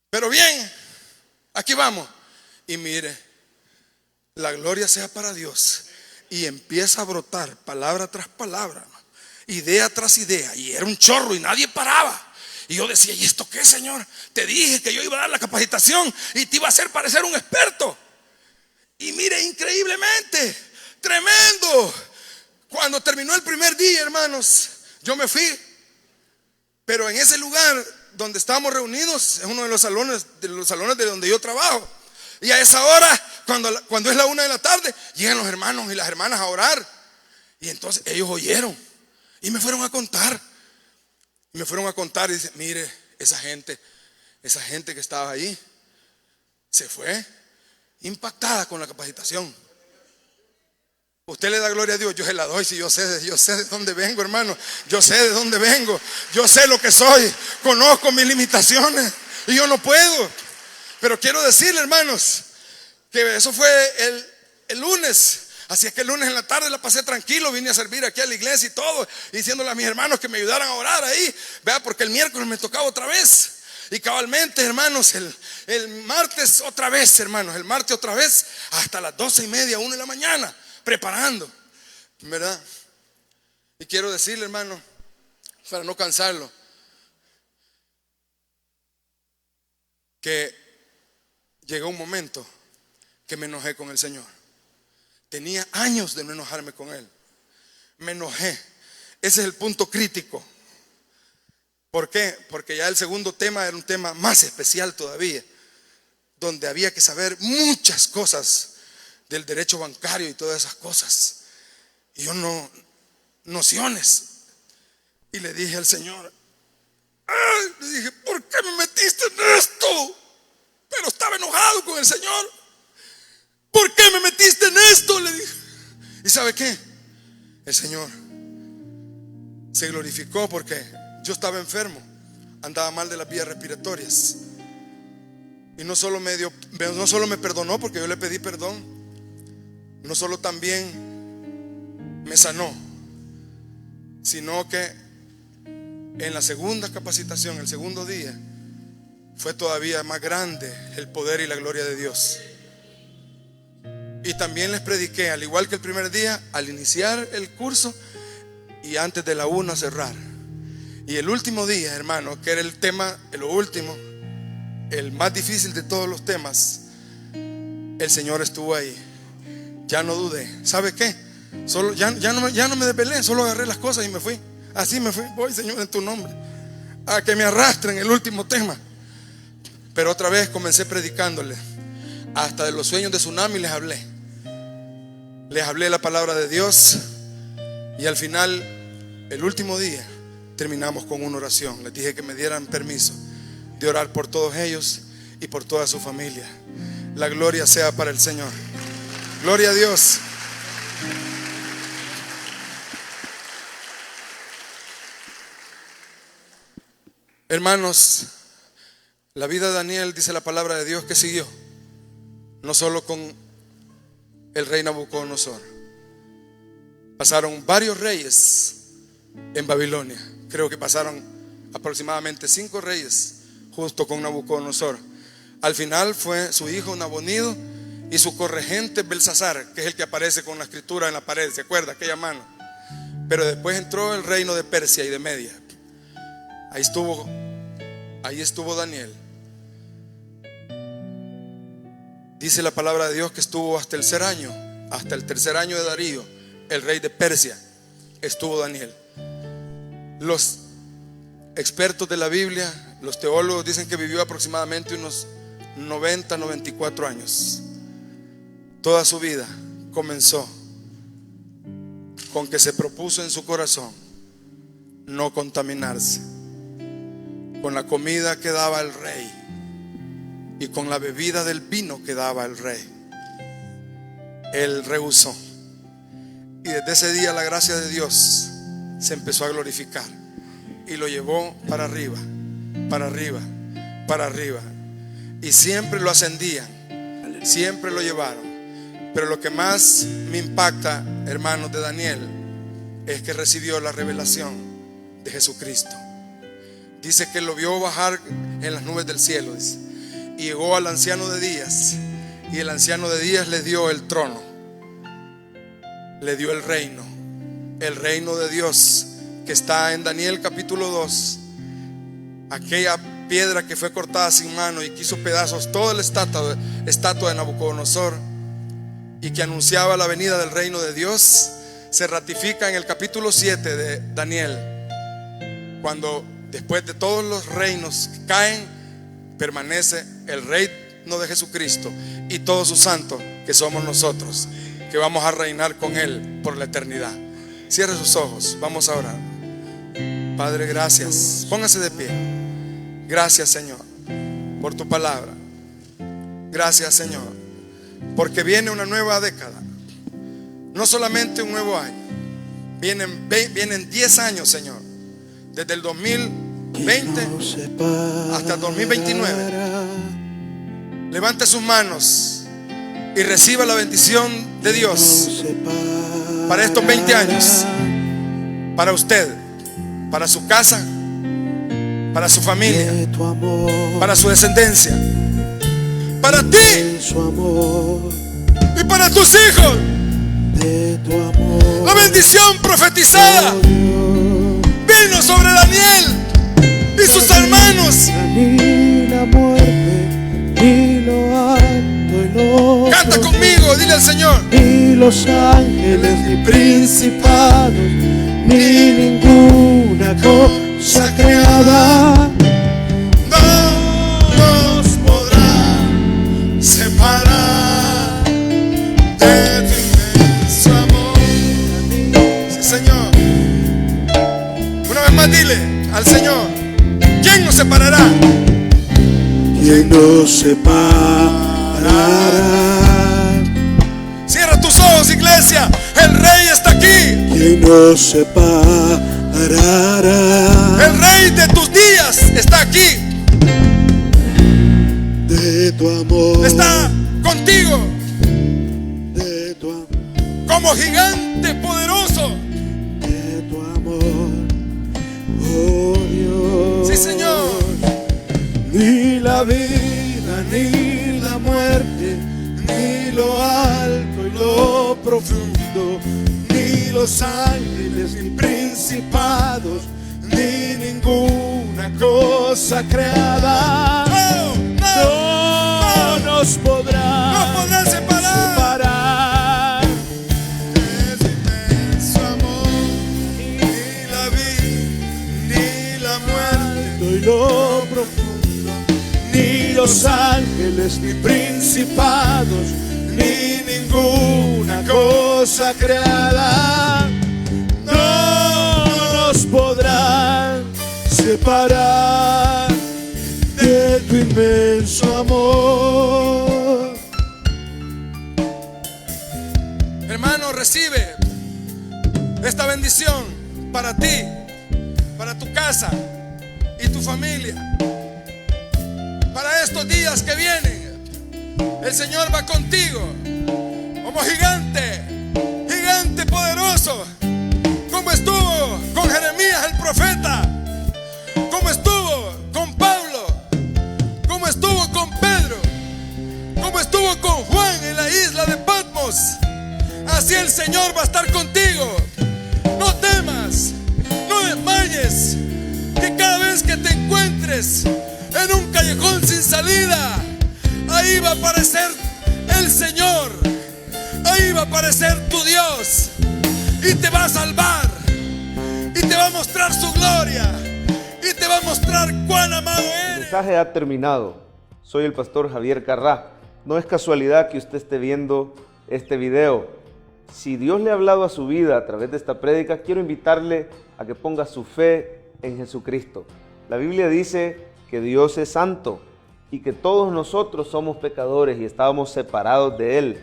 pero bien, aquí vamos. Y mire, la gloria sea para Dios. Y empieza a brotar palabra tras palabra, idea tras idea, y era un chorro y nadie paraba. Y yo decía, ¿y esto qué, Señor? Te dije que yo iba a dar la capacitación y te iba a hacer parecer un experto. Y mire, increíblemente, tremendo. Cuando terminó el primer día, hermanos, yo me fui. Pero en ese lugar donde estábamos reunidos, es uno de los salones de donde yo trabajo. Y a esa hora, cuando es la 1 de la tarde, llegan los hermanos y las hermanas a orar. Y entonces ellos oyeron y me fueron a contar. Y dicen, mire, esa gente que estaba ahí se fue impactada con la capacitación. Usted le da gloria a Dios, yo se la doy. Si yo sé de dónde vengo, hermano. Yo sé de dónde vengo. Yo sé lo que soy. Conozco mis limitaciones y yo no puedo. Pero quiero decirle, hermanos, que eso fue el lunes. Así es que el lunes en la tarde la pasé tranquilo, vine a servir aquí a la iglesia y todo, diciéndole a mis hermanos que me ayudaran a orar ahí, vea, porque el miércoles me tocaba otra vez. Y cabalmente, hermanos, el martes otra vez, hermanos, el martes otra vez, hasta las 12:30, 1 de la mañana, preparando, ¿verdad? Y quiero decirle, hermano, para no cansarlo, que llegó un momento que me enojé con el Señor. Tenía años de no enojarme con Él. Me enojé. Ese es el punto crítico. ¿Por qué? Porque ya el segundo tema era un tema más especial todavía, donde había que saber muchas cosas del derecho bancario y todas esas cosas. Y yo no, nociones. Y le dije al Señor, le dije, ¿por qué me metiste en esto? Pero estaba enojado con el Señor. ¿Por qué me metiste en esto? Le dije. ¿Y sabe qué? El Señor se glorificó porque yo estaba enfermo, andaba mal de las vías respiratorias. Y no solo me perdonó porque yo le pedí perdón, no solo también me sanó, sino que en la segunda capacitación, el segundo día, fue todavía más grande el poder y la gloria de Dios. Y también les prediqué, al igual que el primer día, al iniciar el curso y antes de la 1 cerrar. Y el último día, hermano, que era el tema, lo último, el más difícil de todos los temas, el Señor estuvo ahí. Ya no dudé. ¿Sabe qué? Ya no me desvelé, solo agarré las cosas y me fui. Así me fui. Voy, Señor, en tu nombre, a que me arrastren el último tema. Pero otra vez comencé predicándole. Hasta de los sueños de tsunami les hablé. Les hablé la palabra de Dios. Y al final, el último día, terminamos con una oración. Les dije que me dieran permiso de orar por todos ellos y por toda su familia. La gloria sea para el Señor. Gloria a Dios. Hermanos, la vida de Daniel, dice la palabra de Dios, que siguió no solo con el rey Nabucodonosor. Pasaron varios reyes en Babilonia. Creo que pasaron aproximadamente 5 reyes justo con Nabucodonosor. Al final fue su hijo Nabonido y su corregente Belsasar, que es el que aparece con la escritura en la pared, ¿se acuerda? Aquella mano. Pero después entró el reino de Persia y de Media. Ahí estuvo Daniel. Dice la palabra de Dios que estuvo hasta el tercer año de Darío, el rey de Persia. Estuvo Daniel. Los expertos de la Biblia, los teólogos, dicen que vivió aproximadamente unos 90, 94 años. Toda su vida comenzó con que se propuso en su corazón no contaminarse con la comida que daba el rey y con la bebida del vino que daba el rey. Él rehusó. Y desde ese día la gracia de Dios se empezó a glorificar y lo llevó para arriba, para arriba, para arriba. Y siempre lo ascendían, siempre lo llevaron. Pero lo que más me impacta, hermanos, de Daniel, es que recibió la revelación de Jesucristo. Dice que lo vio bajar en las nubes del cielo, dice, y llegó al anciano de días, y el anciano de días le dio el trono, le dio el reino de Dios, que está en Daniel capítulo 2. Aquella piedra que fue cortada sin mano y que hizo pedazos toda la estatua de Nabucodonosor, y que anunciaba la venida del reino de Dios, se ratifica en el capítulo 7 de Daniel, cuando después de todos los reinos que caen, permanece el reino de Jesucristo y todos sus santos, que somos nosotros, que vamos a reinar con Él por la eternidad. Cierre sus ojos, vamos a orar. Padre, gracias. Póngase de pie. Gracias, Señor, por tu palabra. Gracias, Señor, porque viene una nueva década. No solamente un nuevo año, vienen 10 años, Señor. Desde el 2020 hasta el 2029. Levante sus manos y reciba la bendición de Dios para estos 20 años, para usted, para su casa, para su familia, para su descendencia, para ti y para tus hijos. La bendición profetizada vino sobre Daniel y sus hermanos. Ni la muerte, ni lo alto y lo Canta conmigo, dile al Señor. ni los ángeles, ni principados, ni ninguna cosa creada No nos podrá separar de tu inmenso amor. Sí, Señor. Una vez más dile al Señor: ¿quién nos separará? ¿Quién nos separará? Cierra tus ojos, iglesia. El Rey está aquí. ¿Quién nos separará? El Rey de tus días está aquí. De tu amor, Está contigo de tu amor, como gigante poderoso. de tu amor, oh Dios. Sí, Señor. Ni la vida, ni la muerte, ni lo alto y lo profundo, ni los ángeles, ni principados, ni ninguna cosa creada no nos podrá separar de su inmenso amor. Ni la vida, ni la muerte, y lo profundo, ni los ángeles, ni principados, ni ninguna cosa creada no nos podrán separar de tu inmenso amor. hermano, recibe esta bendición para ti, para tu casa y tu familia. Para estos días que vienen, el Señor va contigo como gigante, gigante poderoso, como estuvo con Jeremías el profeta, como estuvo con Pablo, como estuvo con Pedro, como estuvo con Juan en la isla de Patmos. Así el Señor va a estar contigo. No temas, no desmayes, que cada vez que te encuentres en un callejón sin salida, ahí va a aparecer el Señor, ahí va a aparecer tu Dios y te va a salvar y te va a mostrar su gloria y te va a mostrar cuán amado El eres. mensaje ha terminado. Soy el pastor Javier Carrá. No es casualidad que usted esté viendo este video. Si Dios le ha hablado a su vida a través de esta prédica, quiero invitarle a que ponga su fe en Jesucristo. La Biblia dice que Dios es santo y que todos nosotros somos pecadores y estábamos separados de Él.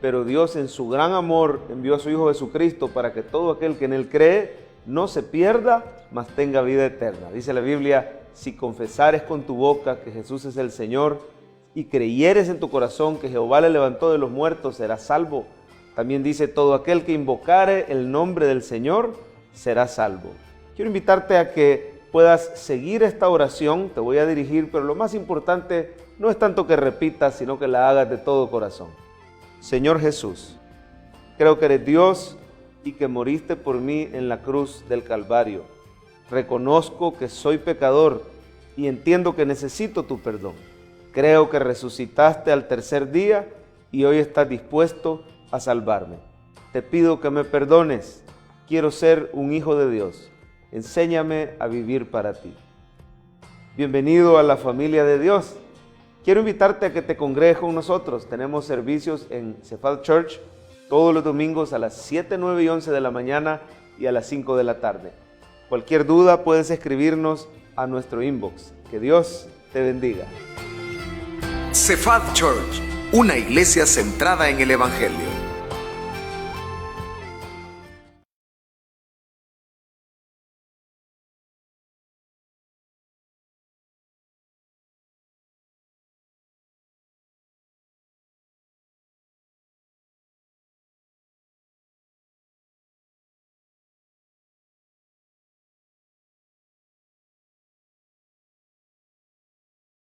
Pero Dios en su gran amor envió a su Hijo Jesucristo para que todo aquel que en Él cree no se pierda, mas tenga vida eterna. Dice la Biblia: si confesares con tu boca que Jesús es el Señor y creyeres en tu corazón que Jehová le levantó de los muertos, serás salvo. También dice: todo aquel que invocare el nombre del Señor será salvo. Quiero invitarte a que puedas seguir esta oración. Te voy a dirigir, pero lo más importante no es tanto que repitas, sino que la hagas de todo corazón. Señor Jesús, creo que eres Dios y que moriste por mí en la cruz del Calvario. Reconozco que soy pecador y entiendo que necesito tu perdón. Creo que resucitaste al tercer día y hoy estás dispuesto a salvarme. Te pido que me perdones. Quiero ser un hijo de Dios. Enséñame a vivir para ti. Bienvenido a la familia de Dios. Quiero invitarte a que te congregues con nosotros. Tenemos servicios en Cephal Church todos los domingos a las 7, 9 y 11 de la mañana y a las 5 de la tarde. Cualquier duda puedes escribirnos a nuestro inbox. Que Dios te bendiga. Cephal Church, una iglesia centrada en el Evangelio.